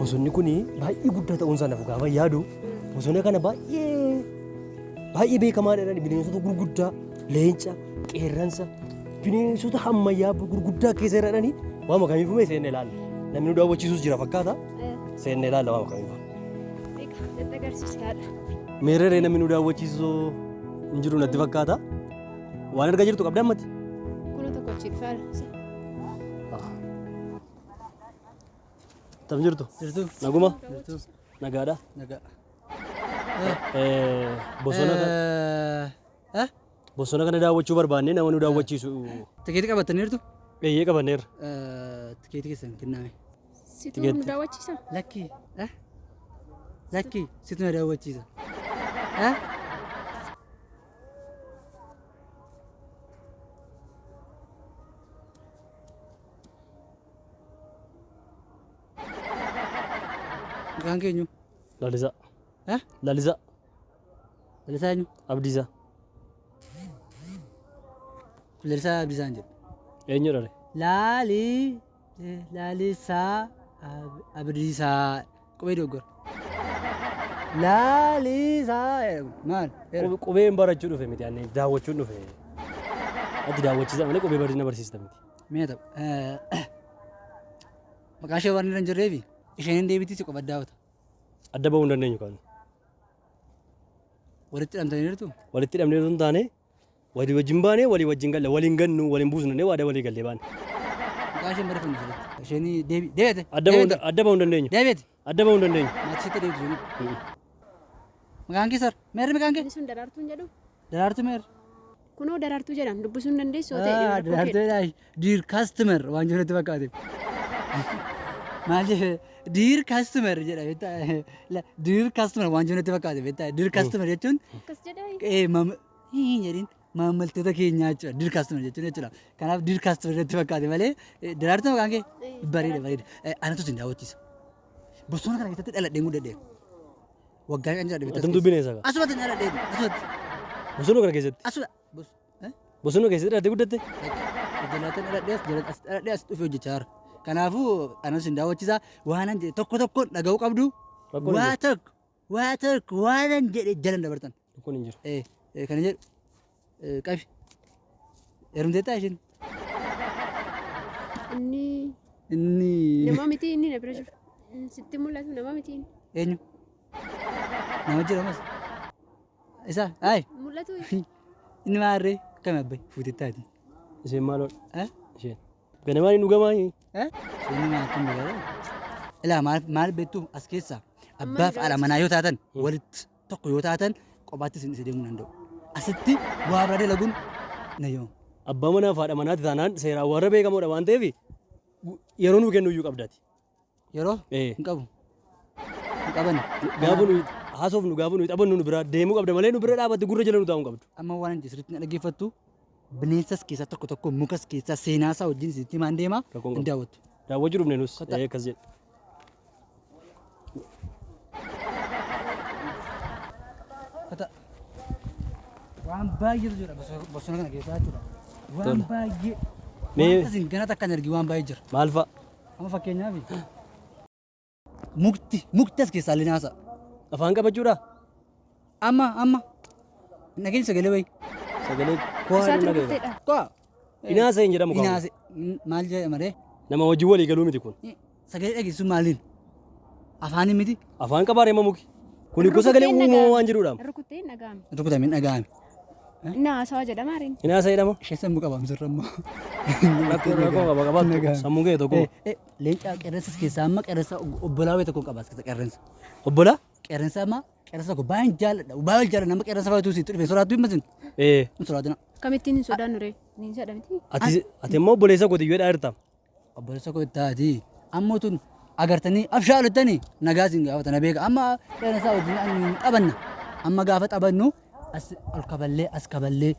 bosonni kuni baay'ee guddaa ta'uun isaa naaf gaafa yaadu bosona kana baay'ee beekamaadha bineensota gurguddaa leenca qeerransa bineensota ammayyaa gurguddaa keessa jiraadhani waan makamiifuu mee seenne ilaalla namni nu daawwachiisus jira fakkaata seenne ilaalla waan makamiifuu. Meerree namni nu daawwachiisu hin jiru natti fakkaata waan argaa jirtu qabda ammatti. Kun tokko chiifaa. Tam jirtu? Jirtu. Naguma? Jirtu. Nagaadha? Nagaa. Bosona kana daawwachuu barbaanne nama nu daawwachiisu. Tikeetii qabataniirtu? Eeyyee qabanneerra. Tikeetii keessan kenname. Situ nu daawwachiisa? Lakkii. Lakkii situ na daawwachiisa. Maqaan keenyu? Lalisaa. Lalisaa. Lalisaa eenyu? Abdiisaa. Lalisaa Abdiisaan jedhu. Eenyudha re? Lalisaa Abdiisaa. Qubee doggora. Lalisaa maal? Qubeen barachuu dhufe miti ani daawwachuun dhufe. Ati daawwachiisa malee qubee barsiisna barsiista miti. Mee ta'u. Maqaa ishee waan hin jirreefi isheen hin deebitii si qofa daawwata. Adda bahuu hin dandeenyu kan. Walitti hidhamtaniirtu? Walitti hidhamneetu hin taane walii wajjin baanee walii wajjin galle waliin gannu waliin buusnu waadaa walii gallee baane. Maqaa isheen barreeffamu jira. Isheen deebi'ete. Adda bahuu hin dandeenyu. Deebi'ete. Adda bahuu hin dandeenyu. Maatiisitti deebisuu. Maqaan kee sar? Meerri maqaan kee? Sun daraartuun jedhu. Daraartuu meerri? Kunoo daraartuu jedhama dubbisuu hin dandeessu yoo ta'e. Daraartuudha. Diir kaastimer waan jirutti fakkaate. Maal jedhee diir kaastimer jedha beektaa diir kaastimer waan jirutti fakkaate beektaa diir kaastimer jechuun Akkas jedhaa. jedhin maamiltoota keenyaa jechuudha diir kaastimer jechuun jechuudha. Kanaaf diir kaastimer irratti fakkaate malee daraartuu maqaan kee bareeda. Anatu sin daawwachiisa. Bosona kana keessatti dhaladhee guddadhee. Waggaa kan jira Atum dubbinee isaa. Asumatti dhaladhee asumatti. Bosona kana keessatti. Asuma. Bosona keessatti dhaladhee guddatte. Jalaataan dhaladhee as dhufee hojjechaa jira. Kanaafuu anatu sin daawwachiisa waanan jedhe tokko dhaga'uu qabdu. Waanan jedhe jalan dabartan. Tokkoon hin jiru. Kana jedhu qabi. Heerumteettaa isheen. Inni. Nama miti inni na bira jiru. Sitti mul'atu nama miti inni. Eenyu? Nama jiramas. Isa Mul'atu. inni maarree kam abbayi fuutettaati. Isheen maaloodha? Isheen. Ganamaan hin dhugamaa? Inni maatti hin dhugaa. Ilaa maal beektu as keessaa abbaaf haadha manaa yoo taatan walitti tokko yoo taatan kophaatti isin isa deemuu danda'u. Asitti waa biraa dalaguun na yoo. Abbaa manaaf haadha manaatti taanaan seeraan warra beekamoodha waan ta'eef yeroo nuu kennu iyyuu qabdaati. Yeroo hin qabu. Hin qaban. Gaafa nuyi haasofnu gaafa nuyi taphannu nu bira deemuu qabda malee nu bira dhaabatte gurra jala nu taa'uu qabdu. Amma waan hin sirriitti na dhaggeeffattu bineensas keessaa tokko mukas keessaa seenaasaa wajjin sitti maan deemaa hin daawwattu. Daawwachuu dhufne nus akkas jedhe. Waan baay'eetu jira bosona kana keessaa jechuudha. Waan baay'ee. Wanta isin ganata akkan argi waan baay'ee jira. Maal fa'a? Amma fakkeenyaaf mukti as keessaa linaasa. Afaan qabachuudha? Amma nageenya sagalee wayi. Sagalee koo haadhu nagayeera. Koo. Inaasa hin jedhamu qabu. Inaase maal jedhamaree? Nama wajjin walii galuu miti kun. Sagalee dhageessuun maaliin? Afaan miti? Afaan qabaaree mamuki. Kuni gosa sagalee uumamaa waan jiruudha. Rukuttee dhaga'ame. Rukutamee dhaga'ame. Inni haasawaa jedhama ariin. Inaasa jedhama? Ishee sammuu qaba misirra immoo. Rakkoo qaba sammuu kee tokko. Leenca qeerransas keessaa amma qeerransa obbolaa wayii tokko qaba as keessa qeerransa. Obbolaa? Qeerransa amma qeerransa tokko baay'een jaalladha nama qeerransa fayyadu sitti dhufe soraattu hin masin. Hin soraatuna. Kamittiin hin sodaannu ree? Niin jedha miti. Ati immoo obboleessa kooti yoo dhaarta. Obboleessa kooti taati. Ammoo tun agartanii abshaaluttanii nagaa siin gaafata na beeka amma qeerransa wajjin taphanna. Amma gaafa taphannu as ol kaballee as kaballee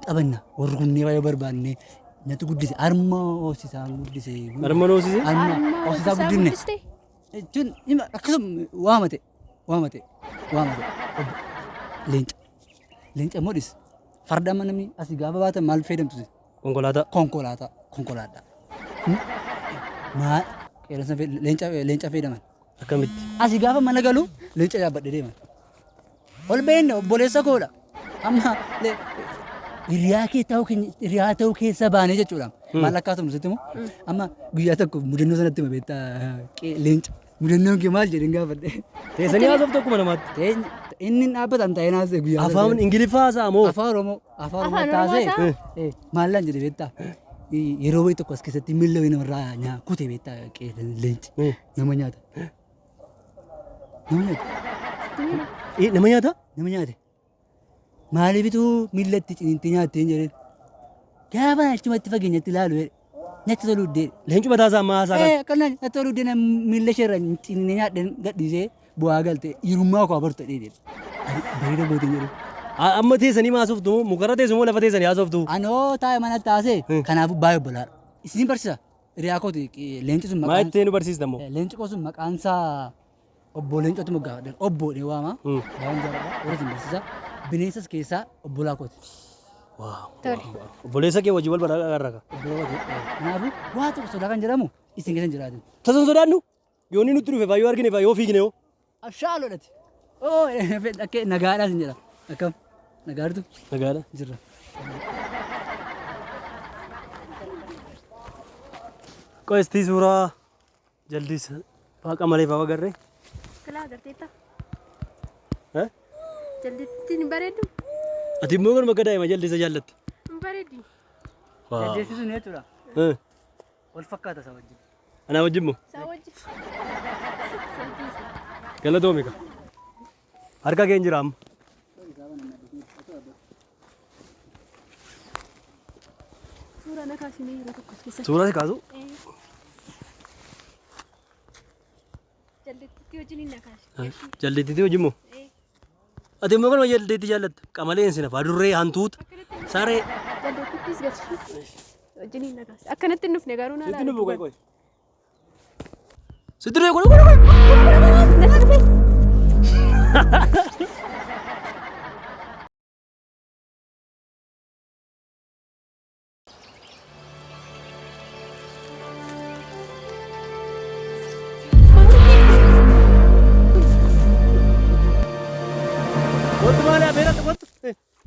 taphanna warri kunneen baay'ee barbaanne nyatu guddise arma hoosisaan guddise. Arma hoosise? Arma hoosisaa guddinne. Jechuun akkasuma waamate. Leenca modhis farda amma namni asii gaafa baatan maal fayyadamtu? Konkolaataa. Maal qeerransa leenca fayyadaman. Akkamitti? Asii gaafa mana galu leenca yaabbadhe deema. Ol beenne obboleessa koodha. Amma hiriyaa ta'uu keessa baanee jechuudha. Maal akkaatu nuti immoo amma guyyaa tokko mudannoo sanatti hima beektaa leenca. Mudannoon kee maal jedhin gaafadhe. Teessanii haasoftu akkuma namaatti. Inni dhaabbatan ta'ee naasee guyyaa. Afaan Ingiliffaa haasa'a moo? Afaan Oromoo. Afaan Oromoo taasee maallaan jedhe beektaa. Yeroo wayii tokko as keessatti miilla wayii namarraa kutee beektaa leenci nama nyaata. Nama nyaata. Nama nyaata? Nama nyaate. Maaliifituu miilla itti ciniinti nyaattee jedheen. Gaafa achumatti fageenyatti ilaalu natti toluu dee. Leencu mataa isaa ammaa haasaa kan. Akkana natti toluu dee miilla isheerra ciniinee nyaadheen gadhiisee bu'aa galte hirummaa koo abarta dheedhe. Bareeda gootiin jedhu. Amma teessanii haasoftu mukarra teessu moo lafa teessanii haasoftu? Anoo taa'e manatti taasee kanaafuu baay'ee obbolaadha. Isin barsiisa. Hiriyaa kooti leenci sun maqaan. Maa itti nu barsiista moo? Leenci koo sun maqaan isaa obbo Leencootu moggaafadhan. Obbo ni waama. Baay'een jaalladha. Warri isin barsiisa. Bineensas keessaa obbolaa kooti. Obboleessa kee wajjin wal barraaka. Kanaafuu waa tokko sodaa kan jedhamu isin keessa hin jiraatu. Tasan sodaannu yoo inni nutti dhufe faa yoo argine faa yoo fiigne yoo. Abshaalodhati. Akka nagaadhaas hin jedha. Akkam nagaadhatu. Nagaadha. Jirra. Qo'estii suuraa jaldiis waaqa malee faa agarree. Kalaa agarteetta? Jaldeettiin hin bareeddu? Ati immoo kan bakka daa'ima jaldeessa jaallatte. Hin bareeddi. Jaldeessi sun jechuudha. Wal fakkaata isaa wajjin. Anaa wajjin moo? Isaa wajjin. Galatoomi ka. Harka kee hin jira amma. Suuraa na kaasinee yeroo tokko as keessatti. Suuraa si kaasu? Jaldeettii wajjin hin na kaasi. Jaldeettii wajjin moo? Ati immoo kan jaldeetti jaallatte qamaleen sina faa durree hantuuta saree. Jaldeettittis galchi. Wajjin hin na kaasi. Akkanatti hin dhufne garuu naa Sitti laala. dhufu qoy. Sitti dhufu qoy.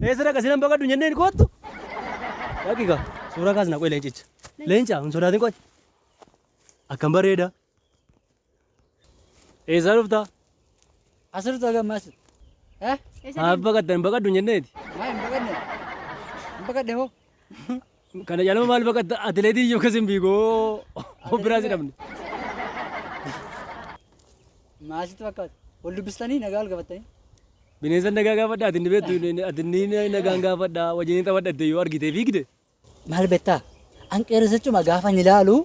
Eesira kasinan bakka jenneen kootu. Daqiiqa suuraa kaasna qoy leencicha. Leenca hin sodaatin qoy. Akkam bareeda. Eessaa dhufta? Asirratti argamaa asirra. Maaf baqattan baqadhu jenneeti. Maa hin baqadne? Hin baqadne hoo? Kana jaalama maal baqatta atileetii iyyuu akkas hin biigoo biraas hidhamne. Maasitti fakkaata. Wal dubbistanii nagaa wal gafatanii. Bineensa nagaa gaafadha ati inni beektu ati inni nagaan gaafadha wajjin taphadhatte yoo argitee fiigde. Maal beektaa? An qeerrisachuma gaafa ni ilaalu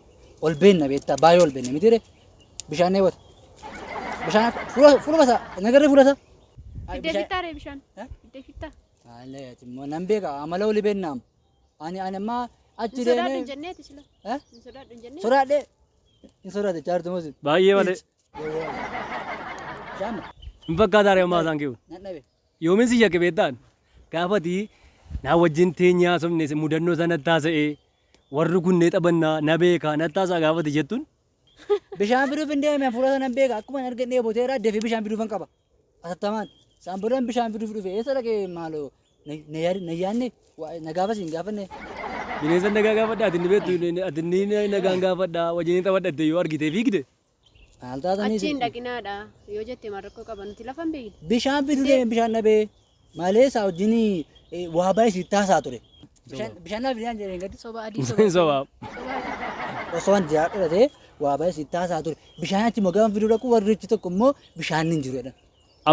ol beenna beektaa baay'ee ol beenna miti bishaan eewwata. Bishaan fuula basa nagarree fuula isaa. Iddee fittaa ree bishaan. Iddee fittaa. Haalli immoo nan beeka amala olii beennaam. Ani ammaa achi deemee. Sodaadhu hin jenneeti sila. Sodaadhu hin jennee. Sodaadhee. Hin sodaate chaartu moosi. Baay'ee malee. Shaama. Hin fakkaata reemaa isaan keewwan. Nadhabe. Yoomin si yakke beektaan gaafati naa wajjin teenyaa somne mudannoo sanatti taasa'ee warri kunnee taphannaa na beeka natti taasaa gaafati jettuun. Bishaan fiduuf hin deemee fuula sana beeka akkuma argannee booteera dafee bishaan fiduuf hin qaba. Atattamaan isaan boodaan bishaan fiduuf dhufe eessa dhaqee maaloo na yaadne na gaafas hin gaafanne. Bineensa nagaa gaafadha ati inni beektu ati inni nagaan gaafadha wajjin taphadhatte yoo argitee fiigde. Maal taatanii achiin dhaqinaadha yoo jettee maal rakkoo qaban nuti lafa hin beekne. Bishaan fiduu deeme bishaan dhabee malee isaa wajjin waa baay'ee si taasaa ture. Bishaan naaf jedhan jedheen gadi. Soba adii soba. Osoo wanti dhalatee waa baay'ee si taasaa ture. Bishaan achi moo gaafa fiduu dhaqu warri ichi tokko immoo bishaan hin jiru jedhan.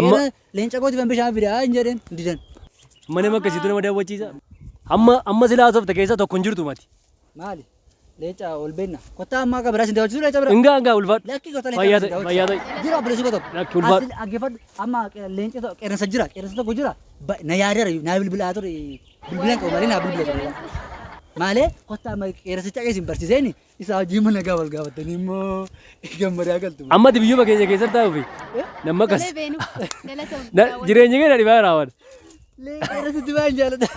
Amma leenca kootiif bishaan fidaa hin jedheen didan. Mana makkasiitu nama daawwachiisa. Amma silaa softa keessa tokko hin jirtu mati. Maali? Leenca ol beenna. Kottaa ammaa akka biraas hin daawwachiisu leenca bira. Ingaa ulfaadhu. Lakki kottaa leenca bira. Fayyaa ta'e. Jira bilisuu kottaa. Lakki ulfaadhu. Aggeeffadhu amma leenca qeerransa jira. Qeerransa tokko jira. Na yaadara naa bilbilaa ture. Bilbilaan qabu malee naa bilbila ture. Maalee kottaa amma qeerransicha keessa hin barsiiseen isaa wajjin mana gaa wal gaafatanii immoo gammadaa galtu. Amma biyyuma keenya keessatti taa'uufi. Nama akkas. Jireenya keenya dhibaa raawwata. Qeerransitti baay'een jaalladha.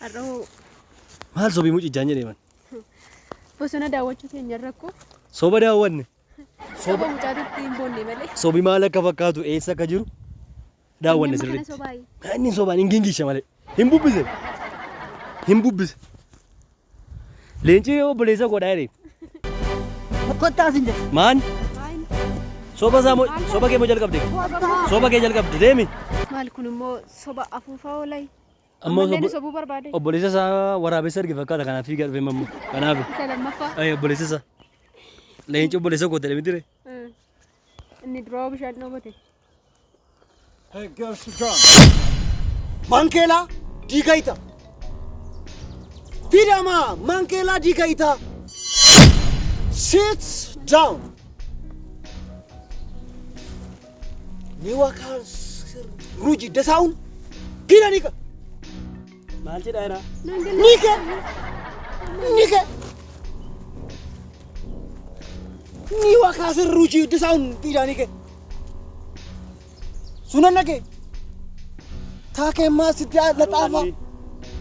Har'oo Maal sobii mucichaan jedhee man. Bosona daawwachuu keenya rakkoo. Soba daawwanne. Soba mucaatutti hin boonne malee. Sobi maal akka fakkaatu eessa akka jiru daawwanne Inni amma sirriitti. kana sobaayi. Inni sobaan hin gingishe malee. Hin bubbise. Hin bubbise. Leenci obboleessa godhaa jedhee. Kottaa sin jedhe. Maan Maayin. soba kee moo jalqabde? Soba kee jalqabde deemi. Maal kun immoo soba afuufaa oolay. Ammoo Ammallee sobuu barbaade. obboleessa isaa waraabessa arge fakkaata kanaaf fiigaa dhufe mammoo. Kanaaf Isa lammaffaa. obboleessa isaa. Leenci obboleessa goote dha mitire. Inni duroo bishaan dhoobate. Hey, girls, sit down. Mankela digaita. Fidama Mankela digaita. Sit down. Niwakas Ruji Desaun. Pida nika. Maal jedhaa jira? Nika. Nika. Niwakas Ruji Desaun. Pida nika. Sunan nake. Take masjid latafa.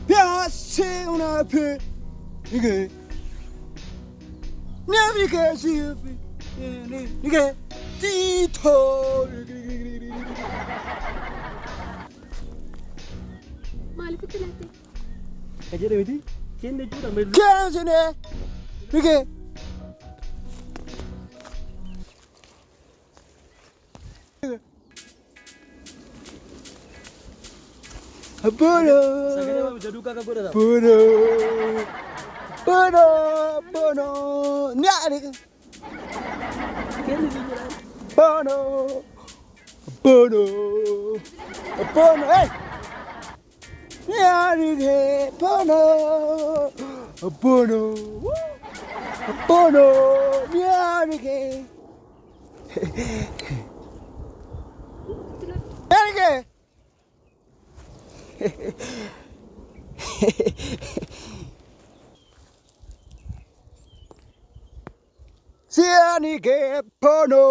Piasse una pe. Nige. Nige si. Nige. Tito. Maalifitti latte? Ka jedhe miti? Kenne jechuudha meeshaa. Kensine. Nige. Bono. Sagalee waamicha duukaa akka godhata. Bono. Bono. Bono. Nyari. Bono. Bono. Bono. Hey. Nyari ke. Bono. Bono. Bono. Nyari ke. Nyari ke. Siani ke pono.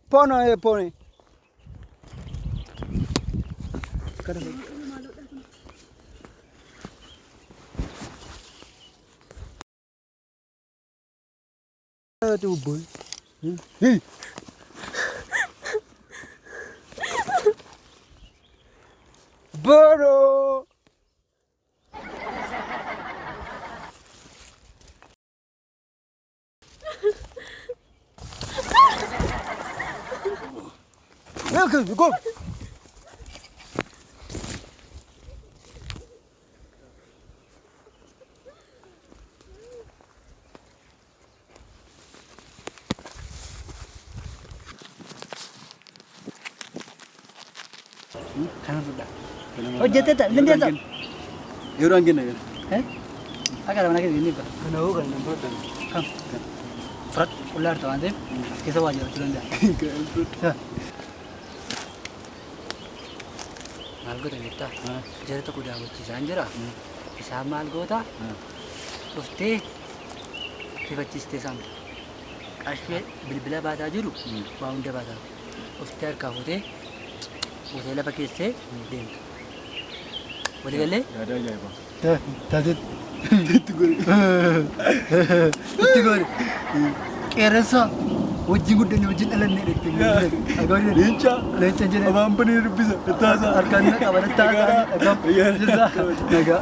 Pono e pone. Aduh boy. Hey. Boro. Go. Kana sudah. Hojjete ta lindeessa. Yeroo hangina gara. Akka mana keessa inni bara. Kana hoo kan nan fudhatan. Kam. Frat ular ta'an ta'eef as keessa waa jiraachuu danda'a. Maal goota beektaa? Jara tokko daawwachiisaan jira. Isaan maal goota? Dhuftee rifachiistee saamte. Qarshee bilbila baataa jiru waa hunda baataa. Dhuftee harkaa fuutee Buatnya apa kisah? Dem. Boleh galle? Ada aja ya, Pak. Tadi. Itu gor. Kerasa. Wajib gudanya wajib alam ni dekti. Agak ni. Lenca je. Abang apa ni bisa? Tasa. Arkannya kabar tasa. Agak. Iya. Naga.